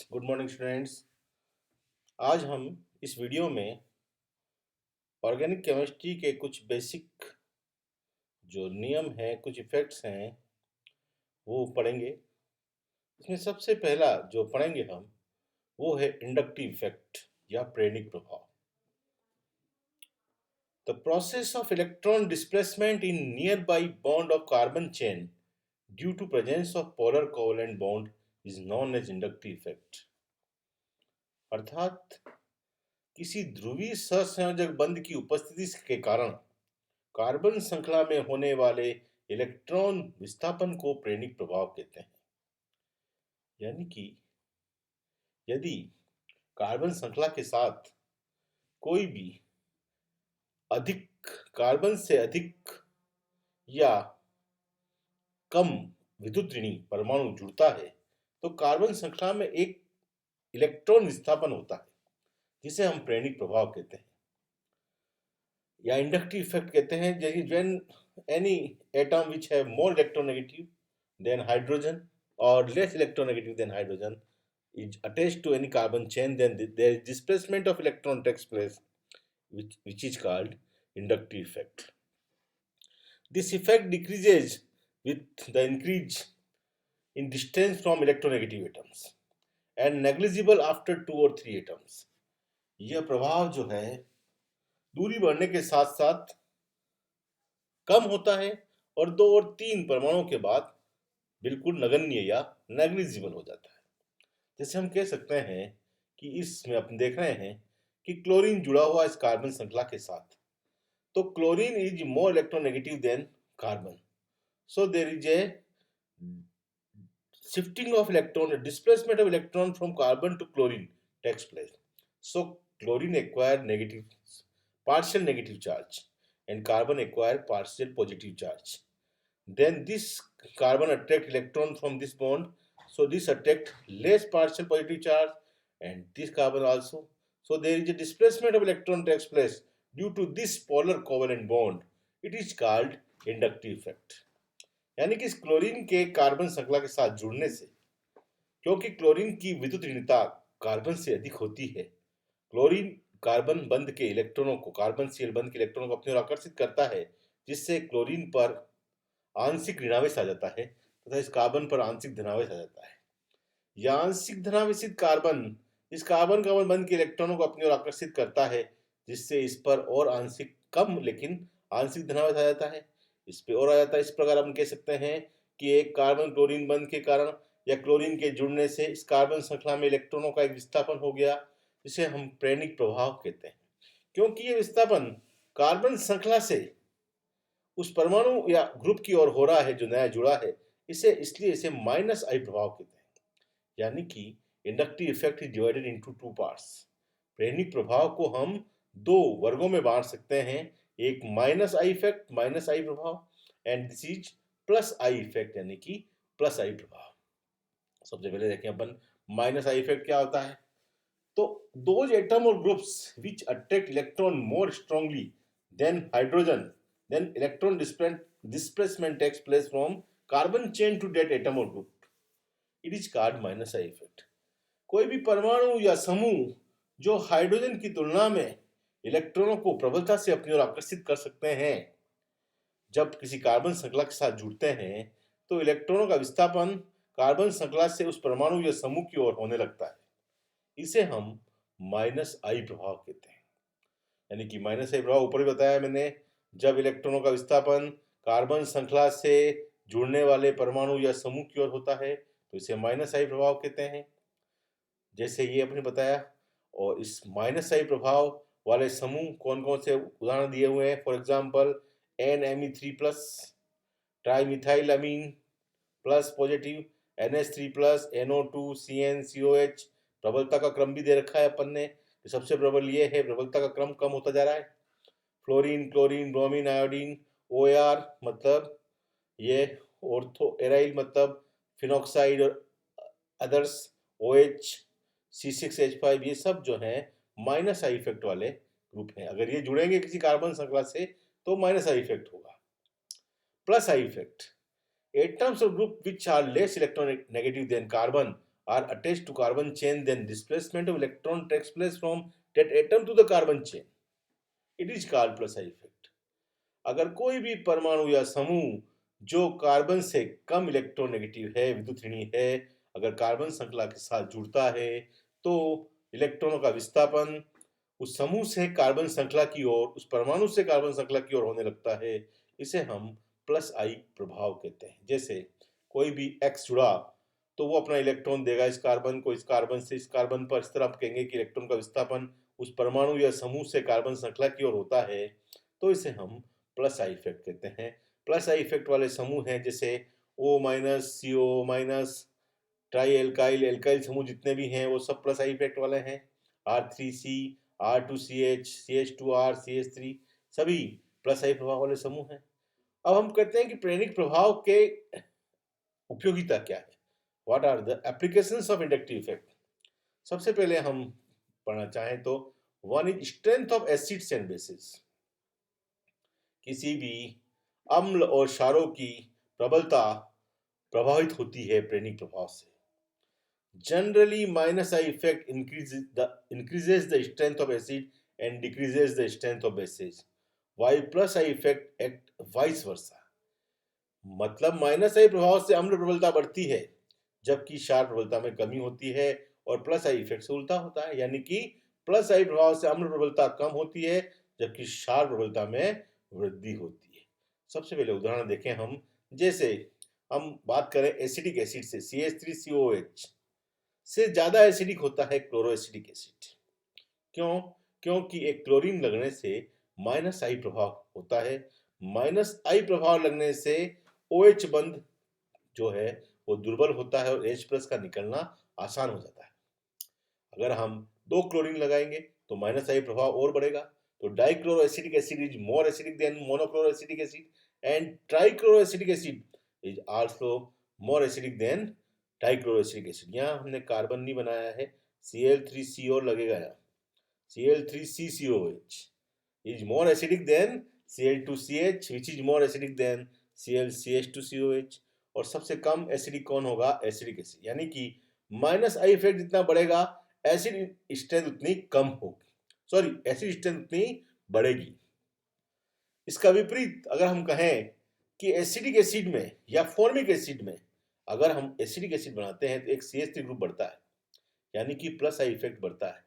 Good morning students. आज हम इस वीडियो में ऑर्गेनिक केमिस्ट्री के कुछ बेसिक जो नियम हैं, कुछ इफेक्ट्स हैं, वो पढ़ेंगे। इसमें सबसे पहला जो पढ़ेंगे हम वो है इंडक्टिव इफेक्ट या प्रेरक प्रभाव। The process of electron displacement in nearby bond of carbon chain due to presence of polar covalent bond is known as inductive effect. अर्थात किसी ध्रुवीय सहसंयोजक बंध की उपस्थिति के कारण कार्बन श्रृंखला में होने वाले इलेक्ट्रॉन विस्थापन को प्रेरक प्रभाव कहते हैं। यानी कि यदि कार्बन श्रृंखला के साथ कोई भी अधिक कार्बन से अधिक या कम विद्युत ऋणी परमाणु जुड़ता है तो कार्बन श्रृंखला में एक इलेक्ट्रॉन विस्थापन होता है, जिसे हम प्रेरक प्रभाव कहते हैं या इंडक्टिव इफेक्ट कहते हैं। जैसे when any atom which have more electronegative than hydrogen or less electronegative than hydrogen is attached to any carbon chain, then there is displacement of electron takes place, which is called inductive effect. This effect decreases with the increase in distance from electronegative atoms and negligible after 2 or 3 atoms. यह प्रभाव जो है दूरी बढ़ने के साथ साथ कम होता है और 2 और 3 परमाणुओं के बाद बिल्कुल नगण्य या नेग्लिजिबल हो जाता है। जैसे हम कह सकते हैं कि इसमें अपन देख रहे हैं कि क्लोरीन जुड़ा हुआ इस कार्बन श्रृंखला के साथ, तो chlorine is more electronegative than carbon, so there is a shifting of electron, displacement of electron from carbon to chlorine takes place. So chlorine acquire partial negative charge and carbon acquire partial positive charge. Then this carbon attract electron from this bond, so this attract less partial positive charge and this carbon also. So there is a displacement of electron takes place due to this polar covalent bond. It is called inductive effect. यानी कि इस chlorine के carbon श्रृंखला के साथ जुड़ने से, क्योंकि क्लोरीन की विद्युत ऋणता कार्बन से अधिक होती है, क्लोरीन कार्बन बंध के इलेक्ट्रॉनों को, कार्बन सीएल बंध के इलेक्ट्रॉनों को अपनी ओर आकर्षित करता है, जिससे क्लोरीन पर आंशिक ऋणावेश आ जाता है तथा इस कार्बन पर आंशिक धनावेश आ जाता है। यह आंशिक धनावेशित कार्बन इस कार्बन कार्बन बंध के इलेक्ट्रॉनों को अपनी ओर आकर्षित करता है, जिससे इस पर और आंशिक कम लेकिन आंशिक धनावेश आ जाता है, इस पे और आ जाता है। इस प्रकार हम कह सकते हैं कि एक कार्बन क्लोरीन बंध के कारण या क्लोरीन के जुड़ने से इस कार्बन श्रृंखला में इलेक्ट्रॉनों का एक विस्थापन हो गया, जिसे हम प्रेरक प्रभाव कहते हैं। क्योंकि ये विस्थापन कार्बन श्रृंखला से उस परमाणु या ग्रुप की ओर हो रहा है जो नया जुड़ा है, इसलिए इसे माइनस आई प्रभाव कहते हैं। यानी कि inductive effect is divided into 2 parts. प्रेरक प्रभाव को हम 2 वर्गों में बांट सकते हैं, एक माइनस आई इफेक्ट, माइनस आई प्रभाव, and this is plus I effect यानी कि प्लस आई प्रभाव। सबसे पहले देखें अपन माइनस आई इफेक्ट क्या होता है। तो दोज एटम और groups which attract electron more strongly than hydrogen, then electron displacement takes place from carbon chain to that atom or group. It is called minus I effect. कोई भी परमाणु या समूह जो हाइड्रोजन की तुलना में इलेक्ट्रॉनों को प्रबलता से अपनी ओर आकर्षित कर सकते हैं, जब किसी कार्बन श्रृंखला के साथ जुड़ते हैं तो इलेक्ट्रॉनों का विस्थापन कार्बन श्रृंखला से उस परमाणु या समूह की ओर होने लगता है। इसे हम माइनस आई प्रभाव कहते हैं। यानी कि माइनस आई प्रभाव ऊपर ही बताया मैंने, जब इलेक्ट्रॉनों का विस्थापन कार्बन श्रृंखला से जुड़ने वाले परमाणु या समूह की ओर होता है तो इसे माइनस आई प्रभाव कहते हैं, जैसे ये अपने बताया। और इस माइनस आई प्रभाव वाले समूह कौन कौन से उदाहरण दिए हुए हैं। For example NMe3+, trimethylamine plus positive, NH3+, NO2, CnCOH। प्रबलता का क्रम भी दे रखा है अपन ने, सबसे प्रबल ये है, प्रबलता का क्रम कम होता जा रहा है। Fluorine, chlorine, bromine, iodine. OAr मतलब ये ऑर्थो एराइल मतलब फिनॉक्साइड और अदर्स। OH, C6H5, ये सब जो है माइनस आई इफेक्ट वाले ग्रुप हैं। अगर ये जुड़ेंगे किसी कार्बन श्रृंखला से तो माइनस आई इफेक्ट होगा। Plus I effect, atoms or group which are less electronegative than carbon are attached to carbon chain, then displacement of electron takes place from that atom to the carbon chain. It is called plus I effect. अगर कोई भी परमाणु या समूह जो carbon से कम electronegative है, विद्युत ऋणी है, अगर कार्बन श्रृंखला के साथ जुड़ता है तो इलेक्ट्रॉनों का विस्थापन उस समूह से कार्बन श्रृंखला की ओर, उस परमाणु से कार्बन श्रृंखला की ओर होने लगता है। इसे हम प्लस आई प्रभाव कहते हैं। जैसे कोई भी एक्स जुड़ा तो वो अपना इलेक्ट्रॉन देगा इस कार्बन को, इस कार्बन से इस कार्बन पर। इस तरह आप कहेंगे कि इलेक्ट्रॉन का विस्थापन उस परमाणु या समूह से कार्बन श्रृंखला की ओर होता है, तो इसे हम प्लस आई इफेक्ट कहते हैं। प्लस आई इफेक्ट वाले समूह हैं जैसे O minus, CO minus, try alkyl, alkyl समूह जितने भी हैं वो सब प्लस आई इफेक्ट वाले हैं। R3C, R2CH, CH2R, CH3 सभी प्लस आई प्रभाव वाले समूह हैं। अब हम कहते हैं कि प्रेरक प्रभाव के उपयोगिता क्या है, what are the applications of inductive effect. सबसे पहले हम पढ़ना चाहें तो one is strength of acids and bases. किसी भी अम्ल और क्षारों की प्रबलता प्रभावित होती है प्रेरक प्रभाव से। Generally minus I effect increases the strength of acid and decreases the strength of bases, while plus I effect act vice versa। मतलब माइनस आई प्रभाव से अम्ल प्रबलता बढ़ती है जबकि क्षार प्रबलता में कमी होती है, और प्लस आई इफेक्ट से उल्टा होता है, यानी कि प्लस आई प्रभाव से अम्ल प्रबलता कम होती है जबकि क्षार प्रबलता में वृद्धि होती है। सबसे पहले उदाहरण देखें हम। जैसे हम बात करें एसिडिक एसिड से, CH3COH से ज्यादा एसिडिक होता है क्लोरोएसिडिक एसिड। क्यों? क्योंकि एक क्लोरीन लगने से माइनस आई प्रभाव होता है। माइनस आई प्रभाव लगने से OH बंध जो है वो दुर्बल होता है और H+ का निकलना आसान हो जाता है। अगर हम 2 क्लोरीन लगाएंगे तो माइनस आई प्रभाव और बढ़ेगा। तो dichloroacetic acid is more acidic than monochloroacetic acid, and trichloroacetic acid is also more acidic than dichloroacetic acid. यहाँ हमने कार्बन नहीं बनाया है, Cl3CO लगेगा। यहाँ Cl3CCOH is more acidic than Cl2CH, which is more acidic than ClCH2COH। और सबसे कम acidic कौन होगा? Acidic acid. यानी कि माइनस आई इफेक्ट जितना बढ़ेगा एसिड स्ट्रेंथ उतनी कम होगी, सॉरी एसिड स्ट्रेंथ उतनी बढ़ेगी। इसका विपरीत अगर हम कहें कि एसिडिक एसिड में या फॉर्मिक एसिड में अगर हम एसिडिक एसिड बनाते हैं तो एक CH3 ग्रुप बढ़ता है, यानी कि प्लस आई इफेक्ट बढ़ता है।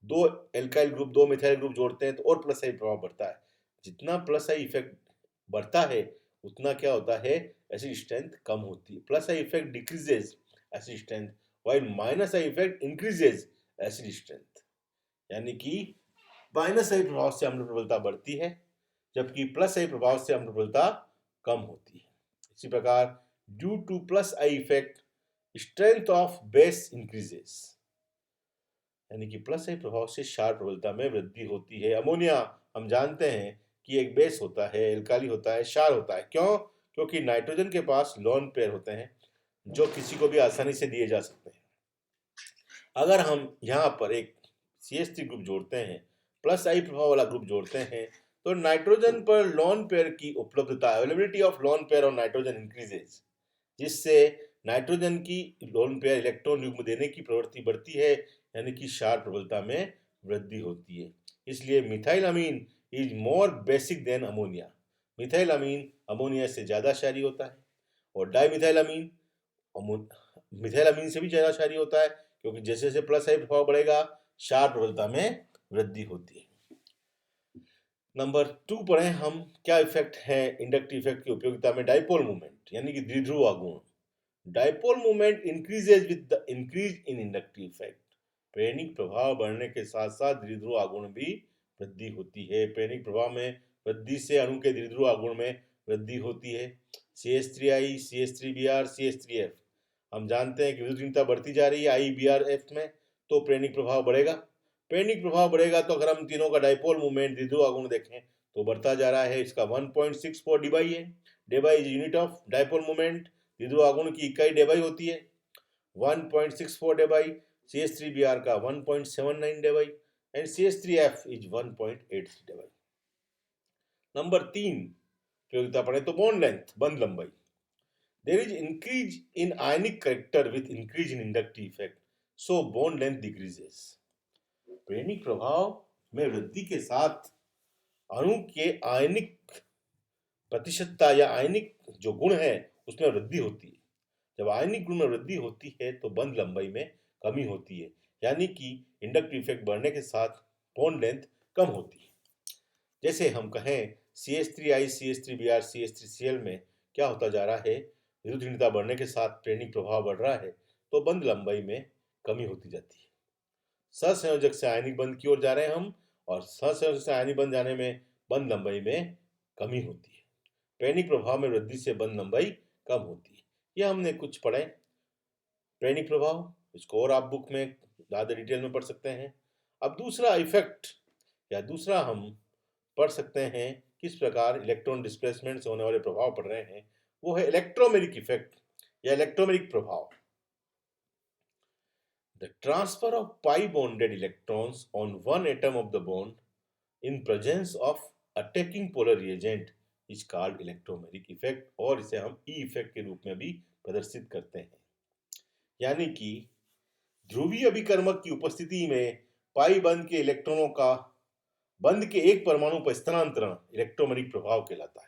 2 एल्काइल ग्रुप, 2 मिथाइल ग्रुप जोड़ते हैं तो और प्लस आई प्रभाव बढ़ता है। जितना प्लस आई इफेक्ट बढ़ता है उतना क्या होता है? एसिड स्ट्रेंथ कम होती है। Plus I effect decreases acid strength, while minus I effect increases acid strength. यानी कि माइनस आई प्रभाव से अम्ल प्रबलता बढ़ती है जबकि प्लस आई प्रभाव से अम्ल प्रबलता कम होती है। इसी प्रकार due two plus I effect strength of base increases, यानी कि प्लस आई प्रभाव से क्षार प्रबलता में वृद्धि होती है। अमोनिया हम जानते हैं कि एक बेस होता है, एल्काली होता है, क्षार होता है। क्यों? क्योंकि नाइट्रोजन के पास लोन पेयर होते हैं जो किसी को भी आसानी से दिए जा सकते हैं। अगर हम यहाँ पर एक CH3 ग्रुप जोड़ते हैं, प्लस आई प्रभाव वाला ग्रुप जोड़ते हैं, तो नाइट्रोजन पर लोन पेयर की उपलब्धता, availability of lone pair on nitrogen increases, जिससे नाइट्रोजन की लोन पेयर इलेक्ट्रॉन युग्म देने की प्रवृत्ति बढ़ती है, यानी कि क्षार प्रबलता में वृद्धि होती है। इसलिए methyl amine is more basic than ammonia. Methyl amine ammonia से ज्यादा क्षारीय होता है, और डाइमिथाइल अमीन मिथाइल अमीन से भी ज्यादा क्षारीय होता है, क्योंकि जैसे जैसे प्लस आई प्रभाव बढ़ेगा क्षार प्रबलता में वृद्धि होती है। नंबर 2 पढ़ें हम, क्या इफेक्ट है इंडक्टिव इफेक्ट की उपयोगिता में? डाइपोल मूवमेंट, यानी कि द्विध्रुव आघूर्ण। Dipole movement increases with the increase in inductive effect. प्रेरक प्रभाव बढ़ने के साथ साथ द्विध्रुव आघूर्ण भी वृद्धि होती है। प्रेरक प्रभाव में वृद्धि से अणु के द्विध्रुव आघूर्ण में वृद्धि होती है। CH3I, CH3Br, CH3F। हम जानते हैं कि विद्युतीयता बढ़ती जा रही है IBrF में, तो प्रेरक प्रभाव बढ़ेगा। प्रेरक प्रभाव बढ़ेगा तो अगर हम तीनों का डाइपोल मूवमेंट द्विध्रुव आघूर्ण देखें तो बढ़ता जा रहा है। इसका 1.64 डेबाई है। Debye is unit of dipole movement. द्विध्रुव आघूर्ण की इकाई डेबाई होती है। 1.64 डेबाई। CH3Br का 1.79 डेबाई एंड CH3F इज 1.83 डेबाई। नंबर 3 उपयोगिता पढ़े तो बॉन्ड लेंथ, बंध लंबाई। There is increase in ionic character with increase in inductive effect, so bond length decreases. प्रेरणिक प्रभाव में वृद्धि के साथ अणु के आयनिक प्रतिशतता या आयनिक जो गुण है उसमें वृद्धि होती है। जब आयनिक गुण में वृद्धि होती है तो बंध लंबाई में कमी होती है, यानी कि इंडक्टिव इफेक्ट बढ़ने के साथ बॉन्ड लेंथ कम होती है। जैसे हम कहें CH3I CH3Br CH3Cl में क्या होता जा रहा है, विद्युत ऋणता बढ़ने के साथ प्रेरणिक प्रभाव बढ़ रहा है तो बंध लंबाई में कमी होती जाती है। सहसंयोजक से आयनिक बंध की ओर जा रहे हैं हम, और सहसंयोजक से आयनिक बंध जाने में बंध लंबाई में कमी होती है। प्रेरणिक प्रभाव में वृद्धि से बंध लंबाई कम होती है। यह हमने कुछ पढ़े प्रेरणिक प्रभाव, इसको और आप बुक में ज़्यादा डिटेल में पढ़ सकते हैं। अब दूसरा इफेक्ट या दूसरा हम पढ़ सकते हैं किस प्रकार इलेक्ट्रॉन डिस्प्लेसमेंट से होने वाले प्रभाव पड़ रहे हैं, वो है इलेक्ट्रोमेरिक इफेक्ट या इलेक्ट्रोमेरिक प्रभाव। The transfer of pi bonded electrons on one atom of the bond in presence of attacking polar reagent is called electromeric effect, और इसे हम E effect के रूप में भी प्रदर्शित करते हैं। यानी कि ध्रुवीय अभिकर्मक की उपस्थिति में पाई बंध के इलेक्ट्रॉनों का बंध के एक परमाणु पर स्थानांतरण इलेक्ट्रोमेरिक प्रभाव कहलाता है।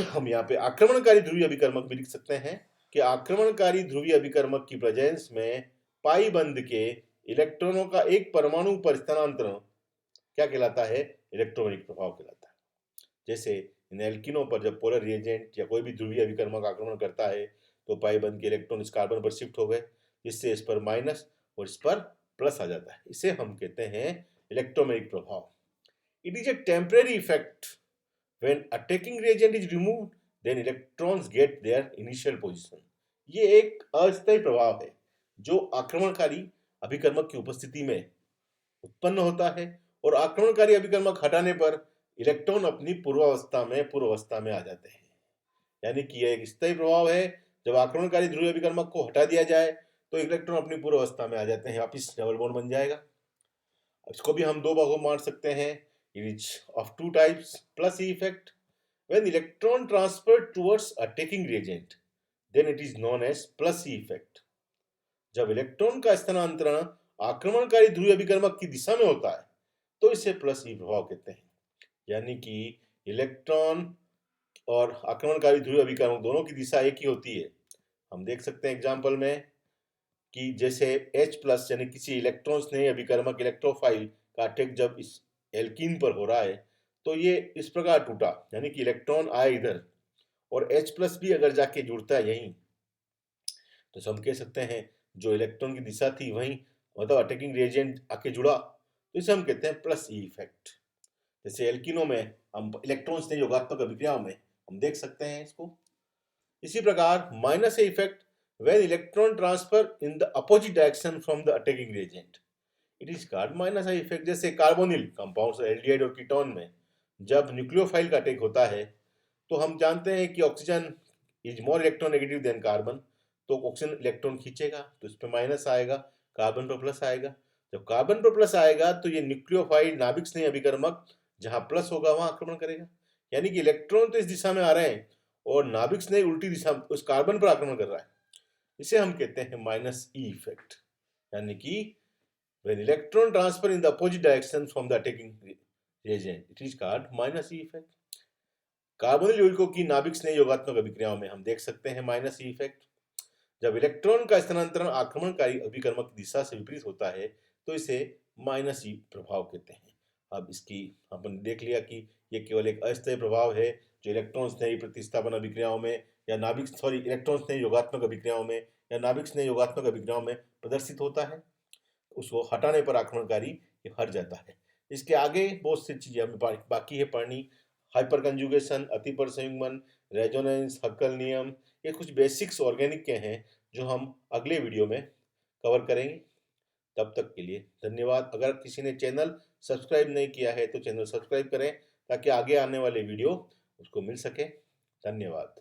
हम यहाँ पे आक्रमणकारी ध्रुवीय अभिकर्मक भी लिख सकते हैं कि आक्रमणकारी ध्रुवीय अभिकर्मक की प्रेजेंस में पाई बंध के इलेक्ट्रॉनों का एक परमाणु पर स्थानांतरण क्या कहलाता है, इलेक्ट्रोमेरिक प्रभाव कहलाता है। जैसे इन एल्किनों पर जब पोलर रिएजेंट या कोई भी ध्रुवीय अभिकर्मक आक्रमण करता है तो पाई बंध के इलेक्ट्रॉन इस कार्बन पर शिफ्ट हो गए, जिससे इस पर माइनस और इस पर प्लस आ जाता है। इसे हम कहते हैं इलेक्ट्रोमेरिक प्रभाव। It is a temporary effect when attacking reagent is removed then electrons get their initial position. ये एक अस्थायी प्रभाव है जो आक्रमणकारी अभिकर्मक की उपस्थिति में उत्पन्न होता है, और आक्रमणकारी अभिकर्मक हटाने पर इलेक्ट्रॉन अपनी पूर्वावस्था में आ जाते हैं। यानी कि यह एक स्थायी प्रभाव है। जब आक्रमणकारी ध्रुवीय अभिकर्मक को हटा दिया जाए तो इलेक्ट्रॉन अपनी पूर्वावस्था में आ जाते हैं, वापिस डबल बॉन्ड बन जाएगा। इसको भी हम दो भागों में बांट सकते हैं। It is of two types, plus E effect when electron transfer towards attacking reagent then it is known as plus E effect. जब इलेक्ट्रॉन का स्थानांतरण आक्रमणकारी ध्रुवीय अभिकर्मक की दिशा में होता है तो इसे प्लस ई प्रभाव कहते हैं। यानी कि इलेक्ट्रॉन और आक्रमणकारी ध्रुवीय अभिकर्मक दोनों की दिशा एक ही होती है। हम देख सकते हैं एग्जाम्पल में कि जैसे H+ यानी किसी इलेक्ट्रॉन स्नेही अभिकर्मक इलेक्ट्रोफाइल का अटैक जब इस एल्कीन पर हो रहा है तो ये इस प्रकार टूटा, यानी कि इलेक्ट्रॉन आए इधर और H+ भी अगर जाके जुड़ता है यहीं, तो हम कह सकते हैं जो इलेक्ट्रॉन की दिशा थी वहीं, मतलब अटैकिंग रिएजेंट आके जुड़ा, तो इसे हम कहते हैं प्लस ई इफेक्ट। जैसे एल्किनों में हम इलेक्ट्रॉन स्नेही योगात्मक अभिक्रियाओं में हम देख सकते हैं इसको। इसी प्रकार minus A effect when electron transfer in the opposite direction from the attacking reagent, it is called minus I effect। जैसे कार्बोनिल कंपाउंड्स एल्डिहाइड और कीटोन में जब न्यूक्लियोफाइल का अटैक होता है तो हम जानते हैं कि oxygen is more electronegative than carbon, तो ऑक्सीजन इलेक्ट्रॉन खींचेगा तो इस पर माइनस आएगा, कार्बन पर प्लस आएगा। जब कार्बन पर प्लस आएगा तो ये न्यूक्लियोफाइल नाभिक स्नेही अभिकर्मक जहां प्लस होगा वहां आक्रमण करेगा। यानी कि इलेक्ट्रॉन तो इस दिशा में आ रहे हैं और नाभिक स्नेही उल्टी दिशा उस कार्बन पर आक्रमण कर रहा है। इसे हम कहते हैं माइनस ई इफेक्ट। यानी कि when electron transfer in the opposite direction from the attacking reagent, it is called minus E effect। Carbonyl यौगिकों की नाभिक स्नेही योगात्मक अभिक्रियाओं में हम देख सकते हैं माइनस ई इफेक्ट। जब इलेक्ट्रॉन का स्थानांतरण आक्रमणकारी अभिकर्मक की दिशा से विपरीत होता है तो इसे माइनस ई प्रभाव कहते हैं। अब इसकी अपन देख लिया कि ये केवल एक अस्थायी प्रभाव है जो इलेक्ट्रॉन स्नेही प्रतिस्थापन अभिक्रियाओं में या इलेक्ट्रॉन स्नेही योगात्मक अभिक्रियाओं में या नाभिक स्नेही योगात्मक अभिक्रियाओं में प्रदर्शित होता है। उसको हटाने पर आक्रमणकारी ये हट जाता है। इसके आगे बहुत सी चीजें हमें बाकी है पढ़नी। हाइपर कंजुगेशन, अतिपर संयुग्मन, रेजोनेंस, हक्कल नियम, ये कुछ बेसिक्स ऑर्गेनिक के हैं जो हम अगले वीडियो में कवर करेंगे। तब तक के लिए धन्यवाद। अगर किसी ने चैनल सब्सक्राइब नहीं किया है तो चैनल सब्सक्राइब करें ताकि आगे आने वाले वीडियो उसको मिल सके। धन्यवाद।